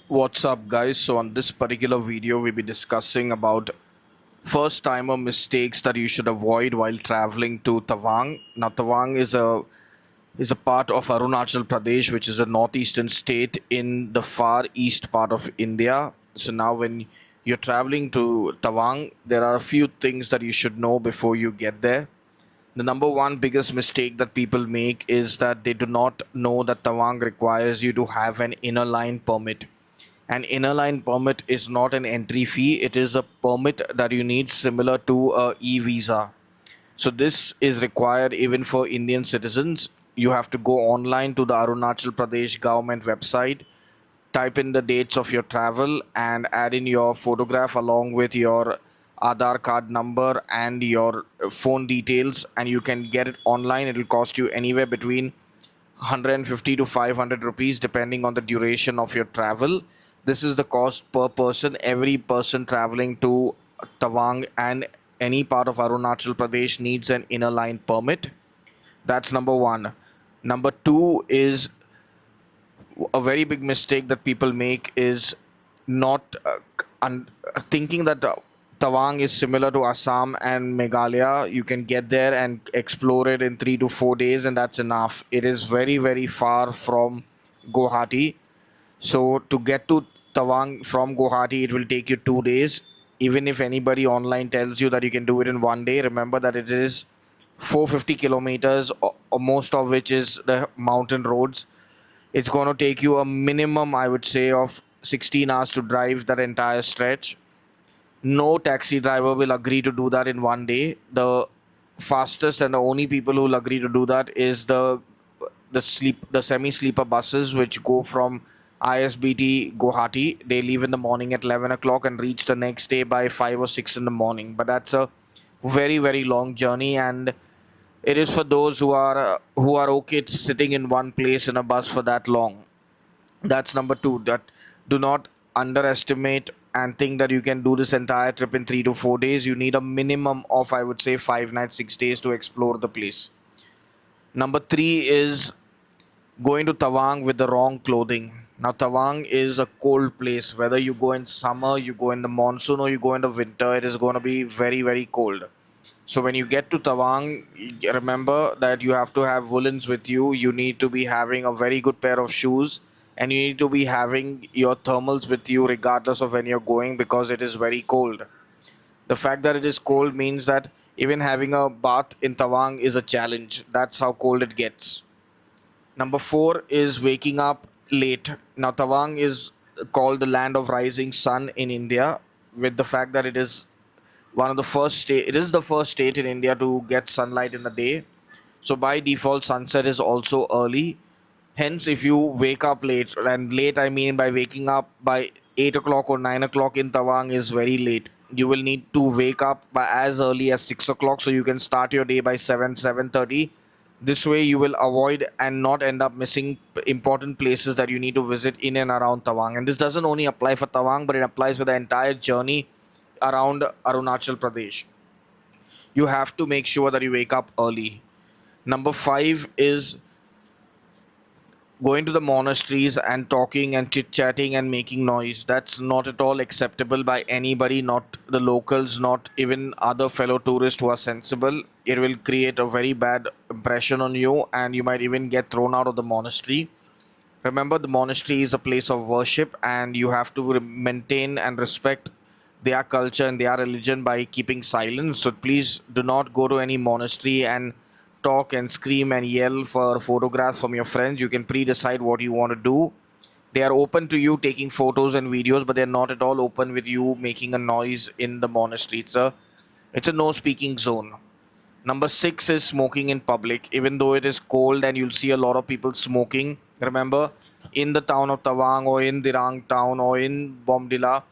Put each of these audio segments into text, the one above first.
What's up, guys? So on this particular video we'll be discussing about first timer mistakes that you should avoid while traveling to Tawang. Now Tawang is a part of Arunachal Pradesh, which is a northeastern state in the far east part of India. So now when you're traveling to Tawang, there are a few things that you should know before you get there. The number one biggest mistake that people make is that they do not know that Tawang requires you to have an inner line permit. An inner line permit is not an entry fee, it is a permit that you need similar to a e-visa. So this is required even for Indian citizens. You have to go online to the Arunachal Pradesh government website, type in the dates of your travel and add in your photograph along with your Aadhaar card number and your phone details, and you can get it online. It will cost you anywhere between 150 to 500 rupees depending on the duration of your travel. This is the cost per person. Every person traveling to Tawang and any part of Arunachal Pradesh needs an inner line permit. That's number one. Number two is a very big mistake that people make is not thinking that Tawang is similar to Assam and Meghalaya. You can get there and explore it in 3 to 4 days, and that's enough. It is very, very far from Guwahati. So, to get to Tawang from Guwahati, it will take you 2 days. Even if anybody online tells you that you can do it in one day, remember that it is 450 kilometers, or most of which is the mountain roads. It's going to take you a minimum, I would say, of 16 hours to drive that entire stretch. No taxi driver will agree to do that in one day. The fastest and the only people who will agree to do that is the semi sleeper buses which go from ISBT Guwahati. They leave in the morning at 11 o'clock and reach the next day by 5 or 6 in the morning. But that's a very, very long journey, and it is for those who are okay sitting in one place in a bus for that long. That's number two. That do not underestimate and think that you can do this entire trip in 3 to 4 days. You need a minimum of, I would say, 5 nights, 6 days to explore the place. Number three is going to Tawang with the wrong clothing. Now, Tawang is a cold place. Whether you go in summer, you go in the monsoon, or you go in the winter, it is going to be very, very cold. So when you get to Tawang, remember that you have to have woolens with you. You need to be having a very good pair of shoes, and you need to be having your thermals with you regardless of when you're going, because it is very cold. The fact that it is cold means that even having a bath in Tawang is a challenge. That's how cold it gets. Number four is waking up late. Now, Tawang is called the land of rising sun in India, with the fact that it is the first state in India to get sunlight in the day. So by default, sunset is also early. Hence, if you wake up late, and late I mean by waking up by 8 o'clock or 9 o'clock in Tawang is very late. You will need to wake up by as early as 6 o'clock so you can start your day by 7:30. This way you will avoid and not end up missing important places that you need to visit in and around Tawang. And this doesn't only apply for Tawang, but it applies for the entire journey around Arunachal Pradesh. You have to make sure that you wake up early. Number five is going to the monasteries and talking and chit chatting and making noise. That's not at all acceptable by anybody, not the locals, not even other fellow tourists who are sensible. It will create a very bad impression on you, and you might even get thrown out of the monastery. Remember, the monastery is a place of worship, and you have to maintain and respect their culture and their religion by keeping silence. So please do not go to any monastery and talk and scream and yell for photographs from your friends. You can pre-decide what you want to do. They are open to you taking photos and videos, but they're not at all open with you making a noise in the monastery. It's a no speaking zone. Number six is smoking in public. Even though it is cold and you'll see a lot of people smoking, remember, in the town of Tawang or in Dirang town or in Bomdila,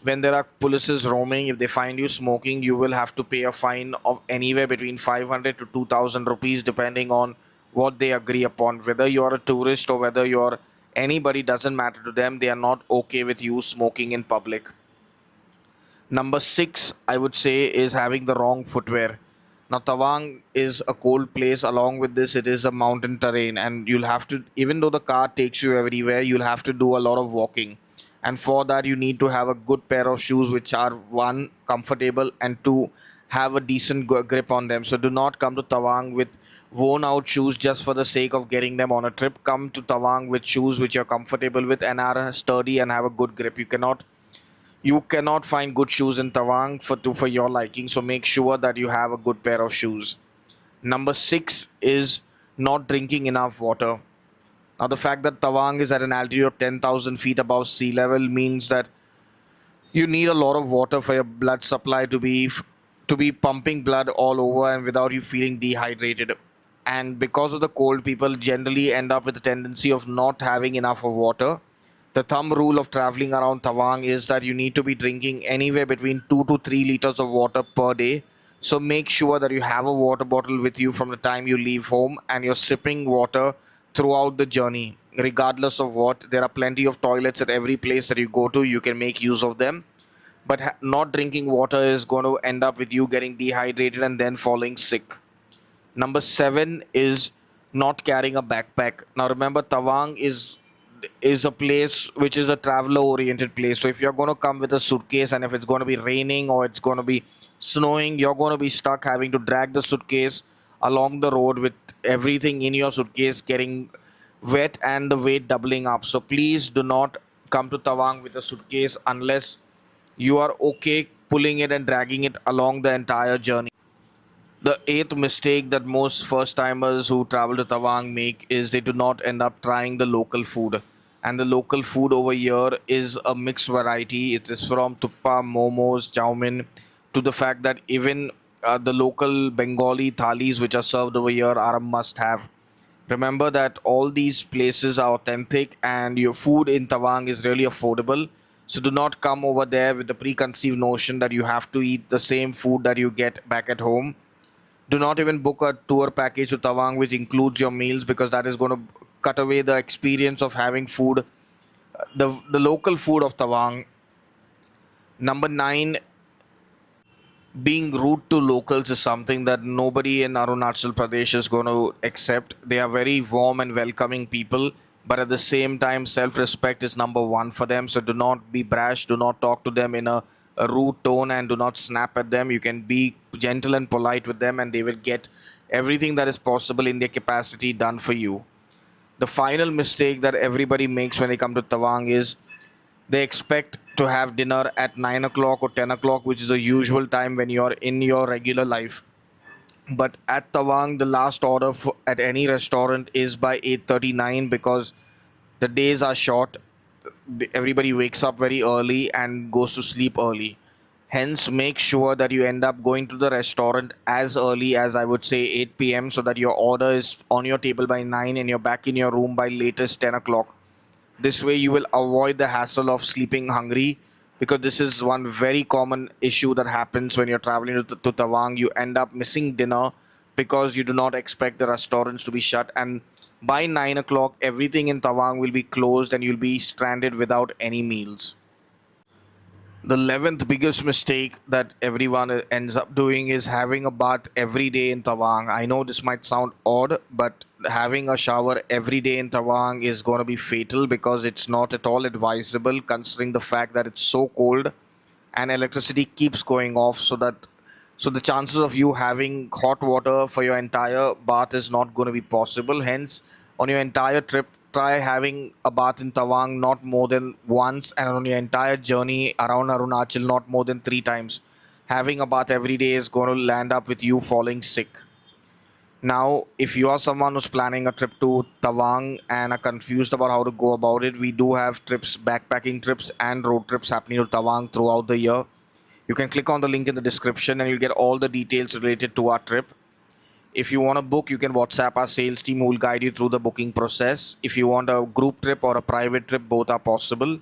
when there are polices roaming, if they find you smoking, you will have to pay a fine of anywhere between 500 to 2000 rupees, depending on what they agree upon. Whether you're a tourist or whether you're anybody, doesn't matter to them. They are not okay with you smoking in public. Number six, I would say, is having the wrong footwear. Now, Tawang is a cold place. Along with this, it is a mountain terrain, and you'll have to, even though the car takes you everywhere, you'll have to do a lot of walking. And for that, you need to have a good pair of shoes which are one, comfortable, and two, have a decent grip on them. So do not come to Tawang with worn out shoes just for the sake of getting them on a trip. Come to Tawang with shoes which you're comfortable with and are sturdy and have a good grip. You cannot find good shoes in Tawang for your liking. So make sure that you have a good pair of shoes. Number 6 is not drinking enough water. Now, the fact that Tawang is at an altitude of 10,000 feet above sea level means that you need a lot of water for your blood supply to be pumping blood all over and without you feeling dehydrated. And because of the cold, people generally end up with a tendency of not having enough of water. The thumb rule of traveling around Tawang is that you need to be drinking anywhere between 2 to 3 liters of water per day. So make sure that you have a water bottle with you from the time you leave home and you're sipping water throughout the journey. Regardless of what, there are plenty of toilets at every place that you go to. You can make use of them. But not drinking water is going to end up with you getting dehydrated and then falling sick. Number 7 is not carrying a backpack. Now remember, Tawang is a place which is a traveler oriented place. So if you're going to come with a suitcase and if it's going to be raining or it's going to be snowing, you're going to be stuck having to drag the suitcase along the road with everything in your suitcase getting wet and the weight doubling up. So please do not come to Tawang with a suitcase unless you are okay pulling it and dragging it along the entire journey. The eighth mistake that most first timers who travel to Tawang make is they do not end up trying the local food. And the local food over here is a mixed variety. It is from tuppa, momos, chow mein, to the fact that even the local Bengali thalis which are served over here are a must have. Remember that all these places are authentic and your food in Tawang is really affordable. So do not come over there with the preconceived notion that you have to eat the same food that you get back at home. Do not even book a tour package to Tawang which includes your meals, because that is going to cut away the experience of having food, the local food of Tawang. Number 9, being rude to locals is something that nobody in Arunachal Pradesh is going to accept. They are very warm and welcoming people, but at the same time, self respect is number one for them. So do not be brash, do not talk to them in a rude tone, and do not snap at them. You can be gentle and polite with them, and they will get everything that is possible in their capacity done for you. The final mistake that everybody makes when they come to Tawang is they expect to have dinner at 9 o'clock or 10 o'clock, which is a usual time when you're in your regular life. But at Tawang, the last order at any restaurant is by 8:39, because the days are short. Everybody wakes up very early and goes to sleep early. Hence, make sure that you end up going to the restaurant as early as, I would say, 8 p.m., so that your order is on your table by 9 and you're back in your room by latest 10 o'clock. This way, you will avoid the hassle of sleeping hungry, because this is one very common issue that happens when you're traveling to Tawang. You end up missing dinner because you do not expect the restaurants to be shut. And by 9 o'clock, everything in Tawang will be closed and you'll be stranded without any meals. The 11th biggest mistake that everyone ends up doing is having a bath every day in Tawang. I know this might sound odd, but having a shower every day in Tawang is going to be fatal, because it's not at all advisable considering the fact that it's so cold and electricity keeps going off. So the chances of you having hot water for your entire bath is not going to be possible. Hence, on your entire trip, try having a bath in Tawang not more than once, and on your entire journey around Arunachal, not more than 3 times. Having a bath every day is going to land up with you falling sick. Now, if you are someone who's planning a trip to Tawang and are confused about how to go about it, we do have trips, backpacking trips and road trips happening to Tawang throughout the year. You can click on the link in the description and you'll get all the details related to our trip. If you want to book, you can WhatsApp our sales team who will guide you through the booking process. If you want a group trip or a private trip, both are possible.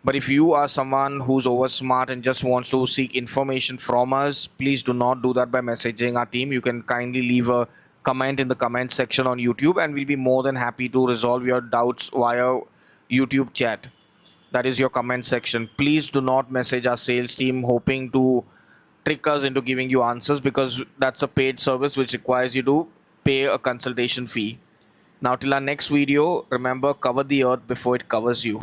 But if you are someone who's over smart and just wants to seek information from us, please do not do that by messaging our team. You can kindly leave a comment in the comment section on YouTube, and we'll be more than happy to resolve your doubts via YouTube chat. That is your comment section. Please do not message our sales team hoping to trick us into giving you answers, because that's a paid service which requires you to pay a consultation fee. Now, till our next video, remember, cover the earth before it covers you.